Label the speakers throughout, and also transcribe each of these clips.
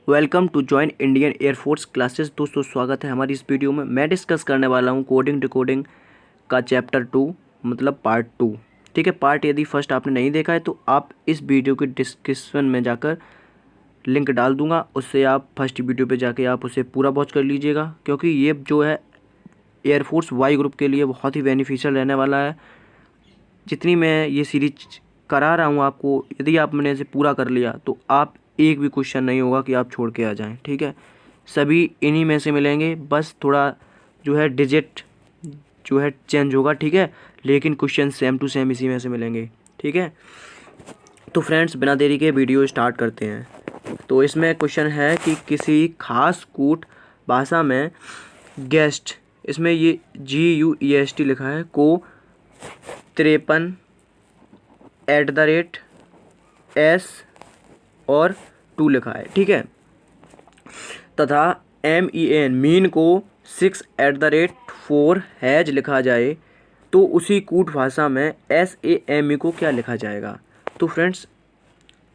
Speaker 1: Welcome to join Indian air force classes. दोस्तों स्वागत है हमारी इस वीडियो में। मैं डिस्कस करने वाला हूं कोडिंग डिकोडिंग का चैप्टर 2 मतलब पार्ट 2। ठीक है, पार्ट यदि फर्स्ट आपने नहीं देखा है तो आप इस वीडियो के डिस्क्रिप्शन में जाकर लिंक डाल दूंगा, उससे आप फर्स्ट वीडियो पे जाके आप उसे पूरा वॉच कर लीजिएगा, क्योंकि ये जो है एयरफोर्स वाई ग्रुप के लिए बहुत ही बेनिफिशियल रहने वाला है। जितनी मैं ये सीरीज करा रहा हूँ आपको, यदि आपने इसे पूरा कर लिया तो आप एक भी क्वेश्चन नहीं होगा कि आप छोड़ के आ जाएं। ठीक है, सभी इन्हीं में से मिलेंगे, बस थोड़ा जो है डिजिट जो है चेंज होगा। ठीक है, लेकिन क्वेश्चन सेम टू सेम इसी में से मिलेंगे। ठीक है, तो फ्रेंड्स बिना देरी के वीडियो स्टार्ट करते हैं। तो इसमें क्वेश्चन है कि किसी खास कूट भाषा में गेस्ट, इसमें ये GUEST लिखा है, को 53 @ S और 2 लिखा है। ठीक है, तथा MEN मीन को 6 @ 4 हैज लिखा जाए तो उसी कूट भाषा में SAME को क्या लिखा जाएगा। तो फ्रेंड्स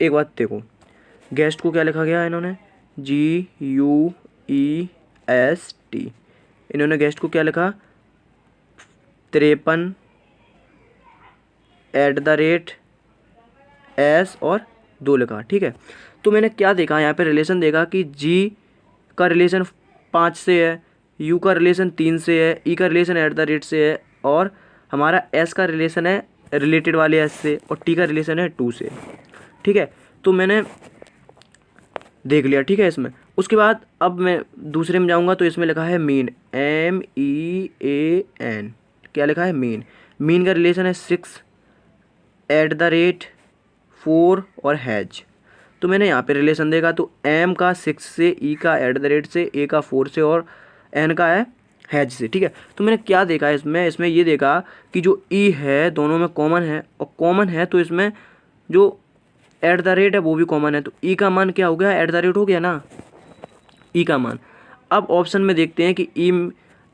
Speaker 1: एक बात देखो, गेस्ट को क्या लिखा गया है, इन्होंने GUEST, इन्होंने गेस्ट को क्या लिखा 53 @ S और 2 लिखा। ठीक है, तो मैंने क्या देखा यहाँ पे रिलेशन देखा कि G का रिलेशन 5 से है, U का रिलेशन 3 से है, E का रिलेशन @ से है, और हमारा S का रिलेशन है रिलेटेड वाले S से, और T का रिलेशन है 2 से। ठीक है, तो मैंने देख लिया। ठीक है, इसमें उसके बाद अब मैं दूसरे में जाऊँगा तो इसमें लिखा है मीन, MEAN, क्या लिखा है मीन। मीन का रिलेशन है 6 @ 4 और हैज। तो मैंने यहाँ पे रिलेशन देखा तो M का 6 से, E का @ से, A का 4 से और N का है हैज से। ठीक है, तो मैंने क्या देखा इसमें ये देखा कि जो E है दोनों में कॉमन है, और कॉमन है तो इसमें जो @ है वो भी कॉमन है, तो E का मान क्या हो गया, @ हो गया ना E का मान। अब ऑप्शन में देखते हैं कि E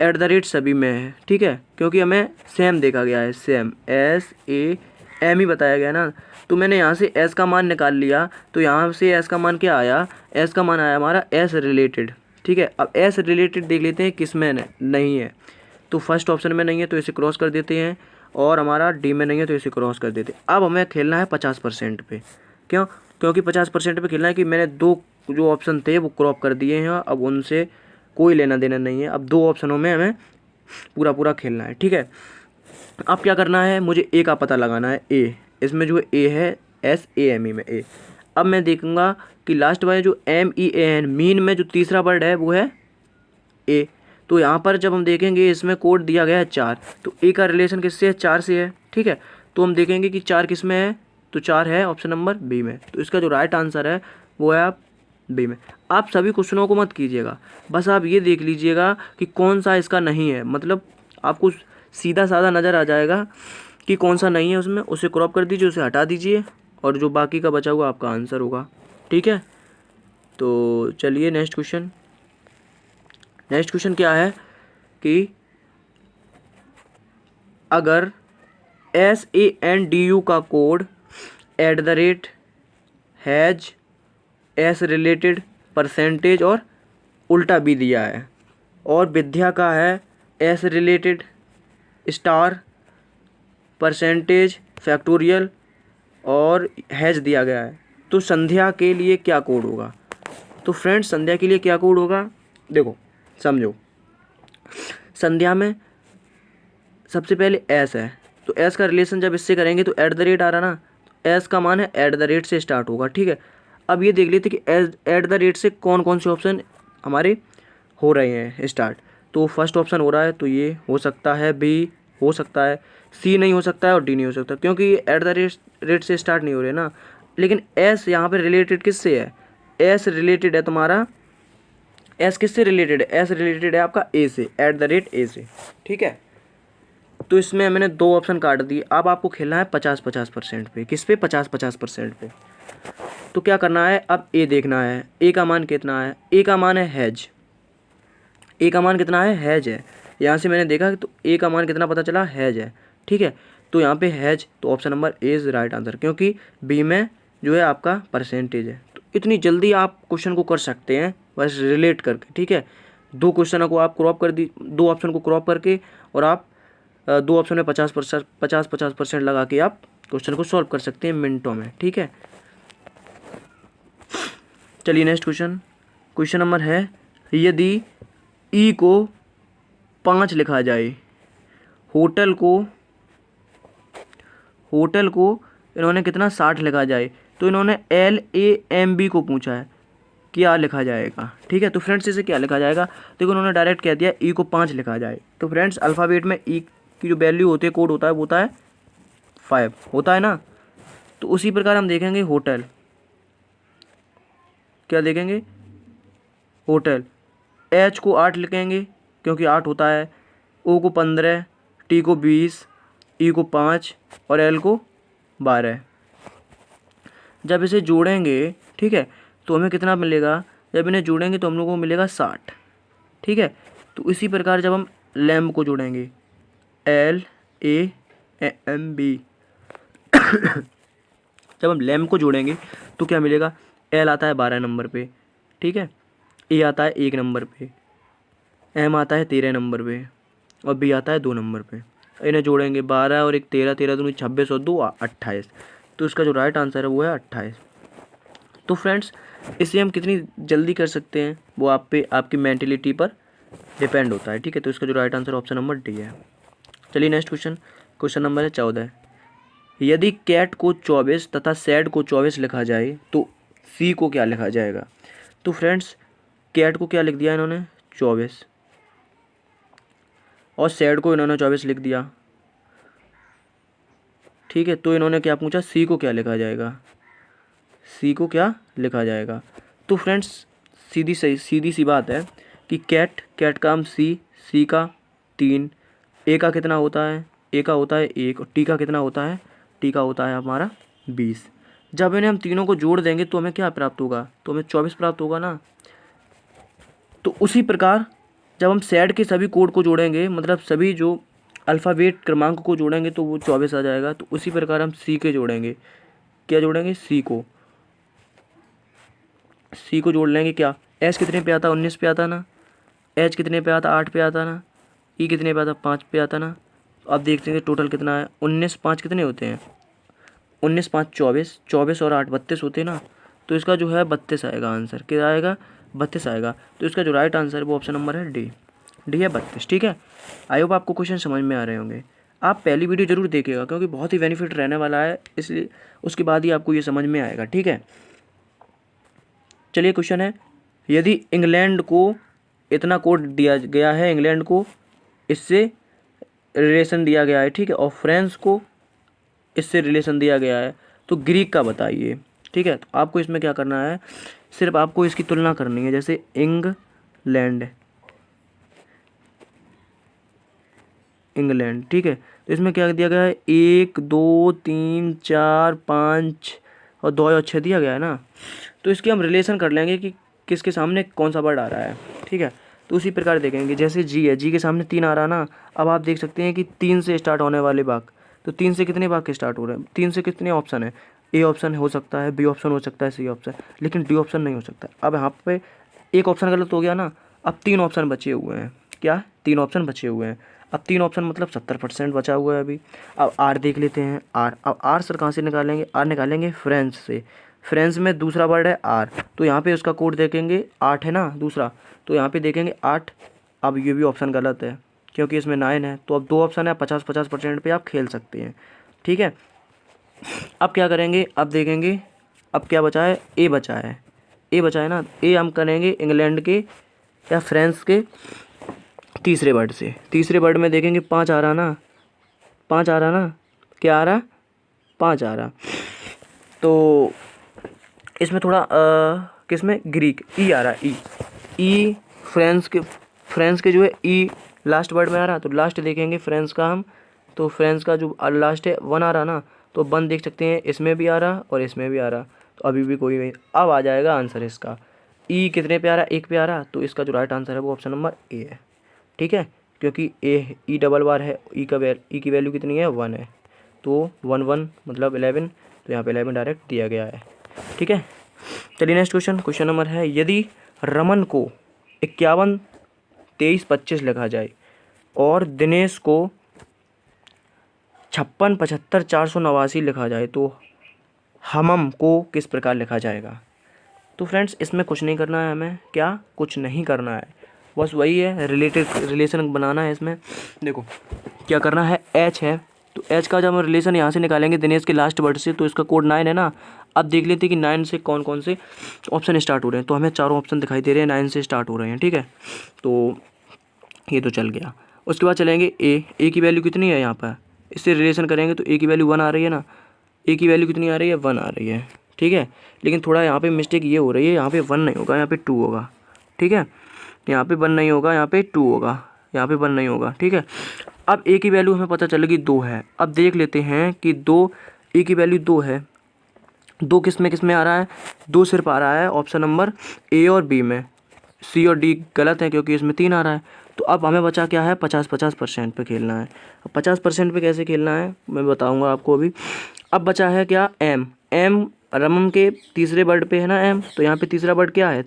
Speaker 1: @ सभी में है। ठीक है, क्योंकि हमें सेम देखा गया है, सेम SAM ही बताया गया ना, तो मैंने यहाँ से S का मान निकाल लिया। तो यहाँ से S का मान क्या आया, S का मान आया हमारा S रिलेटेड। ठीक है, अब S रिलेटेड देख लेते हैं किस में नहीं है, तो फर्स्ट ऑप्शन में नहीं है तो इसे क्रॉस कर देते हैं, और हमारा D में नहीं है तो इसे क्रॉस कर देते हैं। अब हमें खेलना है 50% पे। क्यों, क्योंकि 50% पे खेलना है कि मैंने 2 जो ऑप्शन थे वो क्रॉप कर दिए हैं, अब उनसे कोई लेना देना नहीं है। अब 2 ऑप्शनों में हमें पूरा खेलना है। ठीक है, अब क्या करना है, मुझे A का पता लगाना है। A, इसमें जो A है SAME में A। अब मैं देखूंगा कि लास्ट वाले जो MEAN मीन में जो तीसरा वर्ड है वो है A। तो यहाँ पर जब हम देखेंगे इसमें कोड दिया गया है 4, तो A का रिलेशन किससे है, 4 से है। ठीक है, तो हम देखेंगे कि 4 किस में है, तो 4 है ऑप्शन नंबर B में। तो इसका जो राइट आंसर है वो है आप B में। आप सभी क्वेश्चनों को मत कीजिएगा, बस आप ये देख लीजिएगा कि कौन सा इसका नहीं है, मतलब आपको सीधा साधा नज़र आ जाएगा कि कौन सा नहीं है उसमें, उसे क्रॉप कर दीजिए, उसे हटा दीजिए, और जो बाकी का बचा हुआ आपका आंसर होगा। ठीक है, तो चलिए नेक्स्ट क्वेश्चन क्या है कि अगर SANDU का code @ has S related percentage और उल्टा भी दिया है, और विद्या का है S related star percentage factorial और हैज दिया गया है, तो संध्या के लिए क्या कोड होगा। तो फ्रेंड्स संध्या के लिए क्या कोड होगा, देखो समझो, संध्या में सबसे पहले S है, तो S का रिलेशन जब इससे करेंगे तो @ आ रहा ना, तो S का मान है @ से स्टार्ट होगा। ठीक है, अब ये देख लेते कि @ से कौन कौन से ऑप्शन हमारे हो रहे हैं स्टार्ट। तो फर्स्ट ऑप्शन हो रहा है, तो ये हो सकता है, B हो सकता है, C नहीं हो सकता है, और D नहीं हो सकता, क्योंकि ये @ से स्टार्ट नहीं हो रहे ना। लेकिन S यहाँ पे रिलेटेड किससे है, S रिलेटेड है तुम्हारा, S किससे रिलेटेड है, S रिलेटेड है आपका A से, @ A से। ठीक है, तो इसमें मैंने 2 ऑप्शन काट दिए। अब आपको खेलना है 50-50% पे, किस पे, 50-50% पे। तो क्या करना है, अब A देखना है, A का मान कितना है, A का मान है हैज, A का मान कितना है, हैज है। यहाँ से मैंने देखा तो A का मान कितना पता चला, हैज है। ठीक है, तो यहाँ पे हैज, तो option number A is right answer, क्योंकि B में जो है आपका परसेंटेज है, तो इतनी जल्दी आप क्वेश्चन को कर सकते हैं बस रिलेट करके, ठीक है। दो क्वेश्चनों को आप क्रॉप कर दी, दो ऑप्शन को क्रॉप करके, और आप दो ऑप्शन में 50% लगा के आप क्वेश्चन को सॉल्व कर सकते हैं मिनटों में, ठीक है। चलिए नेक्स्ट क्वेश्चन, क्वेश्चन नंबर है, यदि ई को 5 लिखा जाए, होटल को इन्होंने कितना 60 लिखा जाए, तो इन्होंने LAMB को पूछा है क्या लिखा जाएगा, ठीक है। तो फ्रेंड्स इसे क्या लिखा जाएगा, देखो उन्होंने डायरेक्ट कह दिया ई को 5 लिखा जाए। तो फ्रेंड्स अल्फ़ाबेट में ई की जो वैल्यू होती है, कोड होता है, वो होता है 5 होता है ना। तो उसी प्रकार हम देखेंगे होटल, क्या देखेंगे, होटल, H को 8 लिखेंगे क्योंकि 8 होता है, O को 15, T को 20, E को 5 और L को 12। जब इसे जोड़ेंगे, ठीक है, तो हमें कितना मिलेगा, जब इन्हें जोड़ेंगे तो हम लोगों को मिलेगा 60, ठीक है। तो इसी प्रकार जब हम लैम्ब को जोड़ेंगे, LAMB, जब हम लैम्ब को जोड़ेंगे तो क्या मिलेगा, L आता है 12 नंबर पे, ठीक है, A आता है 1 नंबर पे, M आता है 13 नंबर पे और B आता है 2 नंबर पे। इन्हें जोड़ेंगे 12 और 1 13, 13 दूनी 26 और 2 28। तो इसका जो राइट आंसर है वो है 28। तो फ्रेंड्स इसे हम कितनी जल्दी कर सकते हैं वो आप पे, आपकी मेंटलिटी पर डिपेंड होता है, ठीक है। तो इसका जो right answer option number D है। चलिए नेक्स्ट क्वेश्चन, क्वेश्चन नंबर है 14, यदि कैट को 24 तथा सैड को 24 लिखा जाए तो सी को क्या लिखा जाएगा। तो फ्रेंड्स कैट को क्या लिख दिया इन्होंने 24 और सैड को इन्होंने 24 लिख दिया, ठीक है। तो इन्होंने क्या पूछा, सी को क्या लिखा जाएगा, सी को क्या लिखा जाएगा। तो फ्रेंड्स सीधी सी बात है कि कैट का हम सी का 3, ए का कितना होता है, ए का होता है 1 और टी का कितना होता है, टी का होता है हमारा 20। जब इन्हें हम तीनों को जोड़ देंगे तो हमें क्या प्राप्त होगा, तो हमें 24 प्राप्त होगा ना। तो उसी प्रकार जब हम सैड के सभी कोड को जोड़ेंगे, मतलब सभी जो अल्फ़ाबेट क्रमांक को जोड़ेंगे तो वो 24 आ जाएगा। तो उसी प्रकार हम सी के जोड़ेंगे, क्या जोड़ेंगे, सी को जोड़ लेंगे। क्या एस कितने पे आता, 19 पे आता ना, एच कितने पे आता, 8 पे आता ना, ई कितने पे आता, 5 पे आता ना। अब देखते हैं टोटल कितना है, 19 5 कितने होते हैं, 19 5 24, 24 और 8 32 होते हैं ना। तो इसका जो है 32 आएगा आंसर, क्या आएगा, 32 आएगा। तो इसका जो राइट आंसर है वो ऑप्शन नंबर है डी है 32, ठीक है। आई होप आपको क्वेश्चन समझ में आ रहे होंगे। आप पहली वीडियो जरूर देखिएगा क्योंकि बहुत ही बेनिफिट रहने वाला है, इसलिए उसके बाद ही आपको ये समझ में आएगा, ठीक है। चलिए क्वेश्चन है, यदि इंग्लैंड को इतना कोड दिया गया है, इंग्लैंड को इससे रिलेशन दिया गया है, ठीक है, और फ्रांस को इससे रिलेशन दिया गया है, तो ग्रीक का बताइए, ठीक है। तो आपको इसमें क्या करना है, सिर्फ आपको इसकी तुलना करनी है। जैसे इंग्लैंड, ठीक है, तो इसमें क्या दिया गया है, 1 2 3 4 5 और 2 और 6 दिया गया है ना। तो इसकी हम रिलेशन कर लेंगे कि किसके सामने कौन सा वर्ड आ रहा है, ठीक है। तो उसी प्रकार देखेंगे, जैसे जी है, जी के सामने 3 आ रहा ना। अब आप देख सकते हैं कि 3 से स्टार्ट होने वाले वाक्य, तो 3 से कितने वाक्य स्टार्ट हो रहे हैं, 3 से कितने ऑप्शन है, ए ऑप्शन हो सकता है, बी ऑप्शन हो सकता है, सी ऑप्शन, लेकिन डी ऑप्शन नहीं हो सकता। अब यहाँ पे एक ऑप्शन गलत हो गया ना, अब 3 ऑप्शन बचे हुए हैं, क्या 3 ऑप्शन बचे हुए हैं। अब 3 ऑप्शन मतलब 70% बचा हुआ है अभी। अब आर देख लेते हैं, आर, अब आर सर कहाँ से निकालेंगे, आर निकालेंगे फ्रेंच से। फ्रेंच में दूसरा वर्ड है आर, तो यहाँ पे उसका कोड देखेंगे 8 है ना दूसरा, तो यहाँ पे देखेंगे 8। अब ये भी ऑप्शन गलत है क्योंकि इसमें 9 है, तो अब 2 ऑप्शन है, 50% पे आप खेल सकते हैं, ठीक है। अब क्या करेंगे, अब देखेंगे अब क्या बचा है, ए बचा है, ए बचा है ना। ए हम करेंगे इंग्लैंड के या फ्रांस के तीसरे वर्ड से। तीसरे वर्ड में देखेंगे 5 आ रहा ना, 5 आ रहा ना, क्या आ रहा, 5 आ रहा। तो इसमें थोड़ा किसमें, ग्रीक, ई आ रहा, ई फ्रांस के जो है ई लास्ट वर्ड में आ रहा। तो लास्ट देखेंगे फ्रांस का हम, तो फ्रांस का जो लास्ट है 1 आ रहा ना, तो 1 देख सकते हैं, इसमें भी आ रहा और इसमें भी आ रहा, तो अभी भी कोई नहीं। अब आ जाएगा आंसर इसका, ई कितने पे आ रहा, 1 पे आ रहा, तो इसका जो राइट आंसर है वो ऑप्शन नंबर ए है, ठीक है। क्योंकि ए ई डबल बार है, ई की वैल्यू कितनी है, 1 है, तो 1 1 मतलब 11, तो यहाँ पे 11 डायरेक्ट दिया गया है, ठीक है। चलिए नेक्स्ट क्वेश्चन, क्वेश्चन नंबर है, यदि रमन को 51 23 25 लिखा जाए और दिनेश को 56 75 489 लिखा जाए तो हमम को किस प्रकार लिखा जाएगा। तो फ्रेंड्स इसमें कुछ नहीं करना है हमें, क्या कुछ नहीं करना है, बस वही है रिलेशन बनाना है। इसमें देखो क्या करना है, एच है तो एच का जब हम रिलेशन यहाँ से निकालेंगे दिनेश के लास्ट वर्ड से, तो इसका कोड 9 है ना। अब देख लेते हैं कि 9 से कौन कौन से ऑप्शन स्टार्ट हो रहे हैं। तो हमें चारों ऑप्शन दिखाई दे रहे हैं 9 से स्टार्ट हो रहे हैं, ठीक है। तो ये तो चल गया। उसके बाद चलेंगे ए की वैल्यू कितनी है यहाँ पर, इससे रिलेशन करेंगे तो ए की वैल्यू 1 आ रही है ना। ए की वैल्यू कितनी आ रही है, 1 आ रही है, ठीक है। लेकिन थोड़ा यहाँ पे मिस्टेक ये हो रही है, यहाँ पे 1 नहीं होगा, यहाँ पे 2 होगा, ठीक है। यहाँ पे 1 नहीं होगा, यहाँ पे 2 होगा, यहाँ पे 1 नहीं होगा, ठीक है। अब ए की वैल्यू हमें पता चलेगी 2 है। अब देख लेते हैं कि 2, ए की वैल्यू 2 है, 2 किस में आ रहा है, 2 सिर्फ आ रहा है ऑप्शन नंबर ए और बी में, सी और डी गलत है क्योंकि इसमें 3 आ रहा है। तो अब हमें बचा क्या है, 50% पे खेलना है। अब 50% पे कैसे खेलना है मैं बताऊंगा आपको अभी। अब बचा है क्या, एम रमम के तीसरे वर्ड पे है ना एम, तो यहाँ पे तीसरा वर्ड क्या है,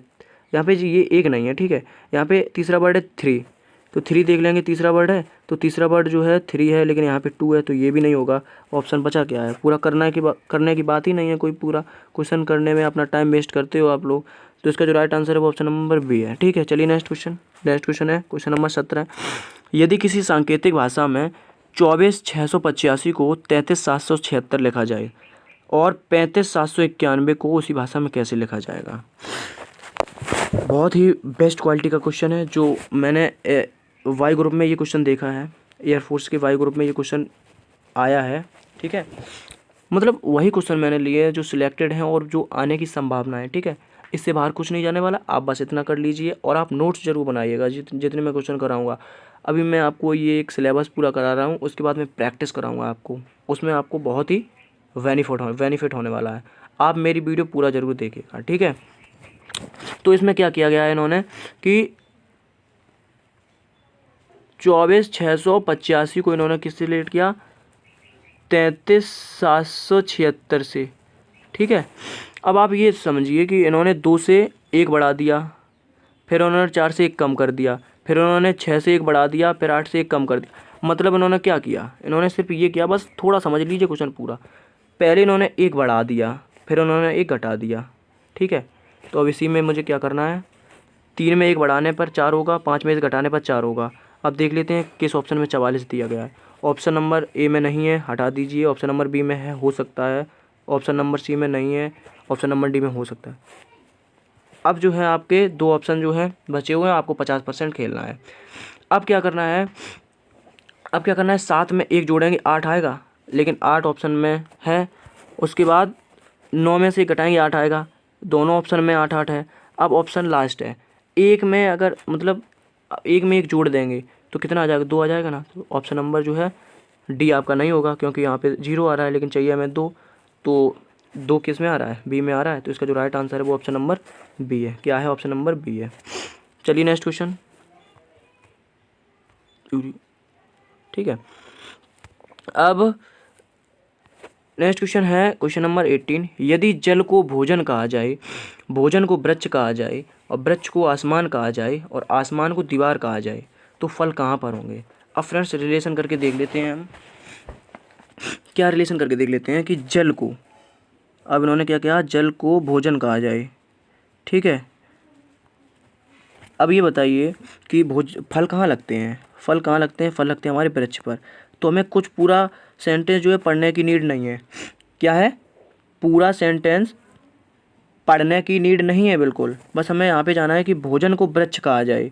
Speaker 1: यहाँ पे जी ये 1 नहीं है, ठीक है। यहाँ पे तीसरा वर्ड है 3, तो 3 देख लेंगे, तीसरा वर्ड है तो तीसरा वर्ड जो है 3 है, लेकिन यहाँ पे 2 है तो ये भी नहीं होगा। ऑप्शन बचा क्या है, पूरा करने की बात ही नहीं है, कोई पूरा क्वेश्चन करने में अपना टाइम वेस्ट करते हो आप लोग। तो इसका जो राइट आंसर है वो ऑप्शन नंबर बी है, ठीक है। चलिए नेक्स्ट क्वेश्चन है क्वेश्चन नंबर 17। यदि किसी सांकेतिक भाषा में 24,685 को 33,776 लिखा जाए और 35,791 को उसी भाषा में कैसे लिखा जाएगा। बहुत ही बेस्ट क्वालिटी का क्वेश्चन है, जो मैंने वाई ग्रुप में ये क्वेश्चन देखा है, एयरफोर्स के वाई ग्रुप में ये क्वेश्चन आया है, ठीक है। मतलब वही क्वेश्चन मैंने लिए हैं जो सिलेक्टेड हैं और जो आने की संभावना है, ठीक है। इससे बाहर कुछ नहीं जाने वाला, आप बस इतना कर लीजिए और आप नोट्स जरूर बनाइएगा जितने मैं क्वेश्चन कराऊंगा। अभी मैं आपको ये एक सिलेबस पूरा करा रहा हूँ, उसके बाद मैं प्रैक्टिस कराऊंगा आपको, उसमें आपको बहुत ही बेनिफिट होने वाला है। आप मेरी वीडियो पूरा ज़रूर देखिएगा, ठीक है। तो इसमें क्या किया गया है इन्होंने कि 24,685 को इन्होंने किससे रिलेट किया, 33,776 से, ठीक है। अब आप ये समझिए कि इन्होंने 2 से 1 बढ़ा दिया, फिर उन्होंने 4 से 1 कम कर दिया, फिर उन्होंने 6 से 1 बढ़ा दिया, फिर 8 से 1 कम कर दिया। मतलब इन्होंने क्या किया, इन्होंने सिर्फ ये किया, बस थोड़ा समझ लीजिए क्वेश्चन पूरा। पहले इन्होंने 1 बढ़ा दिया, फिर उन्होंने 1 घटा दिया, ठीक है। तो अब इसी में मुझे क्या करना है, 3 में 1 बढ़ाने पर 4 होगा, 5 में 1 घटाने पर 4 होगा। अब देख लेते हैं किस ऑप्शन में 44 दिया गया है। ऑप्शन नंबर ए में नहीं है, हटा दीजिए। ऑप्शन नंबर बी में है, हो सकता है। ऑप्शन नंबर सी में नहीं है, ऑप्शन नंबर डी में हो सकता है। अब जो है आपके 2 ऑप्शन जो हैं बचे हुए हैं, आपको 50% खेलना है। अब क्या करना है, 7 में 1 जोड़ेंगे 8 आएगा, लेकिन 8 ऑप्शन में है। उसके बाद 9 में से 1 घटाएंगे 8 आएगा, दोनों ऑप्शन में 8 8 है। अब ऑप्शन लास्ट है, 1 में अगर मतलब 1 में 1 जोड़ देंगे तो कितना आ जाएगा, 2 आ जाएगा ना। तो ऑप्शन नंबर जो है डी आपका नहीं होगा, क्योंकि यहाँ पे 0 आ रहा है, लेकिन चाहिए हमें 2, तो 2 किस में आ रहा है, बी में आ रहा है। तो इसका जो राइट आंसर है वो ऑप्शन नंबर बी है। क्या है, ऑप्शन नंबर बी है। चलिए नेक्स्ट क्वेश्चन, ठीक है। अब नेक्स्ट क्वेश्चन है क्वेश्चन नंबर 18। यदि जल को भोजन कहा जाए, भोजन को वृक्ष कहा जाए और वृक्ष को आसमान कहा जाए और आसमान को दीवार कहा जाए, तो फल कहाँ पर होंगे। अब फ्रेंड्स रिलेशन करके देख लेते हैं हम, क्या रिलेशन करके देख लेते हैं कि जल को, अब इन्होंने क्या किया, जल को भोजन कहा जाए, ठीक है। अब ये बताइए कि फल कहाँ लगते हैं, फल कहाँ लगते हैं, फल लगते हैं हमारे वृक्ष पर। तो हमें कुछ पूरा सेंटेंस जो है पढ़ने की नीड नहीं है। क्या है, पूरा सेंटेंस पढ़ने की नीड नहीं है बिल्कुल, बस हमें यहाँ पे जाना है कि भोजन को वृक्ष कहा जाए,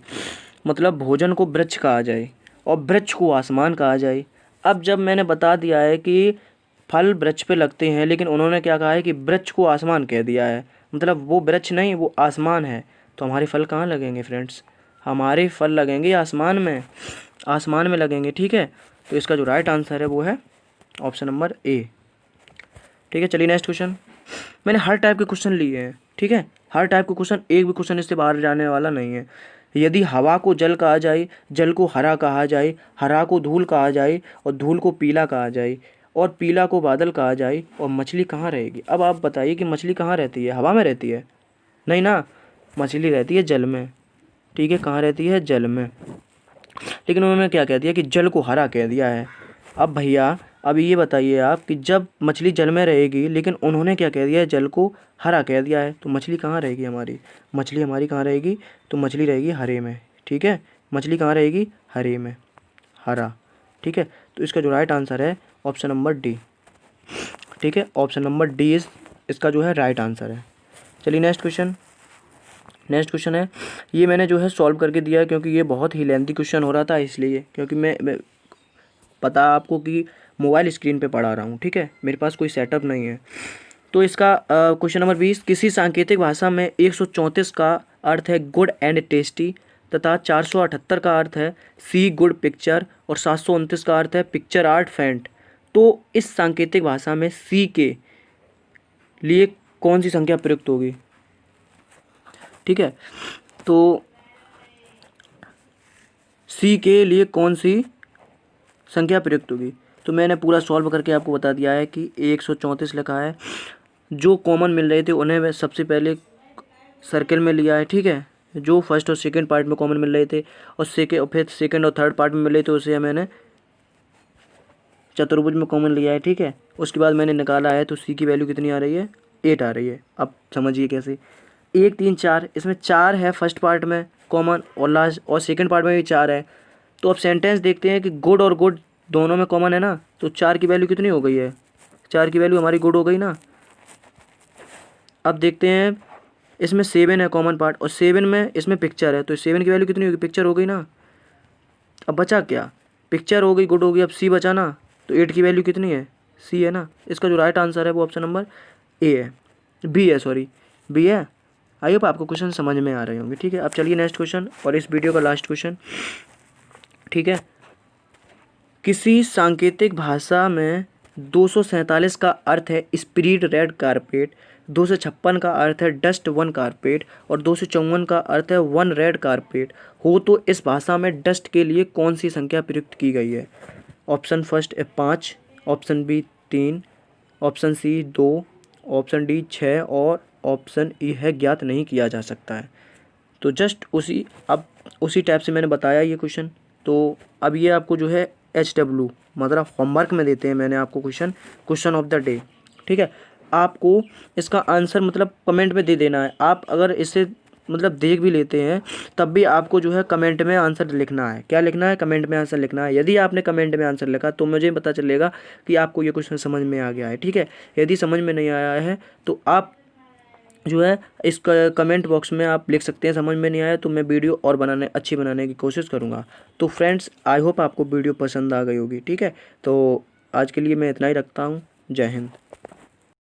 Speaker 1: मतलब भोजन को वृक्ष कहा जाए और वृक्ष को आसमान कहा जाए। अब जब मैंने बता दिया है कि फल वृक्ष पे लगते हैं, लेकिन उन्होंने क्या कहा है कि वृक्ष को आसमान कह दिया है, मतलब वो वृक्ष नहीं वो आसमान है, तो हमारे फल कहाँ लगेंगे फ्रेंड्स, हमारे फल लगेंगे आसमान में, आसमान में लगेंगे, ठीक है। तो इसका जो राइट आंसर है वो है ऑप्शन नंबर ए, ठीक है। चलिए नेक्स्ट क्वेश्चन, मैंने हर टाइप के क्वेश्चन लिए हैं, ठीक है, हर टाइप के क्वेश्चन, एक भी क्वेश्चन इससे बाहर जाने वाला नहीं है। यदि हवा को जल कहा जाए, जल को हरा कहा जाए, हरा को धूल कहा जाए और धूल को पीला कहा जाए, और पीला को बादल कहा जाए और मछली कहाँ रहेगी। अब आप बताइए कि मछली कहाँ रहती है, हवा में रहती है? नहीं ना, मछली रहती है जल में। ठीक है, कहाँ रहती है? जल में। लेकिन उन्होंने क्या कह दिया कि जल को हरा कह दिया है। अब भैया अब ये बताइए आप कि जब मछली जल में रहेगी लेकिन उन्होंने क्या कह दिया है, जल को हरा कह दिया है, तो मछली कहाँ रहेगी हमारी? मछली हमारी कहाँ रहेगी? तो मछली रहेगी हरे में। ठीक है, मछली कहाँ रहेगी? हरे में, हरा। ठीक है, तो इसका जो राइट आंसर है ऑप्शन नंबर डी। ठीक है, ऑप्शन नंबर डी इस इसका जो है राइट आंसर है। चलिए नेक्स्ट क्वेश्चन। नेक्स्ट क्वेश्चन है, ये मैंने जो है सॉल्व करके दिया है क्योंकि ये बहुत ही लेंथी क्वेश्चन हो रहा था, इसलिए क्योंकि मैं पता आपको कि मोबाइल स्क्रीन पे पढ़ा रहा हूँ। ठीक है, मेरे पास कोई सेटअप नहीं है। तो इसका क्वेश्चन नंबर 20, किसी सांकेतिक भाषा में 134 का अर्थ है गुड एंड टेस्टी तथा 478 का अर्थ है सी गुड पिक्चर और 729 का अर्थ है पिक्चर आर्ट फेंट। तो इस सांकेतिक भाषा में सी के लिए कौन सी संख्या प्रयुक्त होगी? ठीक है, तो सी के लिए कौन सी संख्या प्रयुक्त होगी? तो मैंने पूरा सॉल्व करके आपको बता दिया है कि 134 लिखा है, जो कॉमन मिल रहे थे उन्हें मैं सबसे पहले सर्किल में लिया है। ठीक है, जो फर्स्ट और सेकंड पार्ट में कॉमन मिल रहे थे और फिर सेकंड और थर्ड पार्ट में मिल रहे थे उसे मैंने चतुर्भुज में कॉमन लिया है। ठीक है, उसके बाद मैंने निकाला है, तो सी की वैल्यू कितनी आ रही है? 8 आ रही है। अब समझिए कैसे, 1 3 4, इसमें 4 है फर्स्ट पार्ट में कॉमन और लास्ट और सेकंड पार्ट में भी 4 है। तो अब सेंटेंस देखते हैं कि गुड और गुड दोनों में कॉमन है ना, तो 4 की वैल्यू कितनी हो गई है? 4 की वैल्यू हमारी गुड हो गई ना। अब देखते हैं, इसमें 7 है कॉमन पार्ट और 7 में इसमें पिक्चर है, तो 7 की वैल्यू कितनी होगी? पिक्चर हो गई ना। अब बचा क्या? पिक्चर हो गई, गुड हो गई, अब सी बचा ना। तो 8 की वैल्यू कितनी है? सी है ना। इसका जो राइट आंसर है वो ऑप्शन नंबर ए है, बी है, सॉरी बी है। आई होप आपको क्वेश्चन समझ में आ रहे होंगे। ठीक है, अब चलिए नेक्स्ट क्वेश्चन और इस वीडियो का लास्ट क्वेश्चन। ठीक है, किसी सांकेतिक भाषा में 247 का अर्थ है स्प्रीड रेड कारपेट, 256 का अर्थ है डस्ट वन कारपेट और 254 का अर्थ है वन रेड कारपेट हो, तो इस भाषा में डस्ट के लिए कौन सी संख्या प्रयुक्त की गई है? ऑप्शन फर्स्ट है 5, option B 3, option C 2, option D 6 और ऑप्शन ई है ज्ञात नहीं किया जा सकता है। तो जस्ट उसी टाइप से मैंने बताया ये क्वेश्चन। तो अब ये आपको जो है HW मतलब होमवर्क में देते हैं, मैंने आपको क्वेश्चन ऑफ द डे। ठीक है, आपको इसका आंसर मतलब कमेंट में दे देना है। आप अगर इसे मतलब देख भी लेते हैं तब भी आपको जो है कमेंट में आंसर लिखना है। क्या लिखना है? कमेंट में आंसर लिखना है। यदि आपने कमेंट में आंसर लिखा तो मुझे पता चलेगा कि आपको ये क्वेश्चन समझ में आ गया है। ठीक है, यदि समझ में नहीं आया है तो आप जो है इस कमेंट बॉक्स में आप लिख सकते हैं समझ में नहीं आया, तो मैं वीडियो और अच्छी बनाने की कोशिश करूँगा। तो फ्रेंड्स, आई होप आपको वीडियो पसंद आ गई होगी। ठीक है, तो आज के लिए मैं इतना ही रखता हूँ। जय हिंद।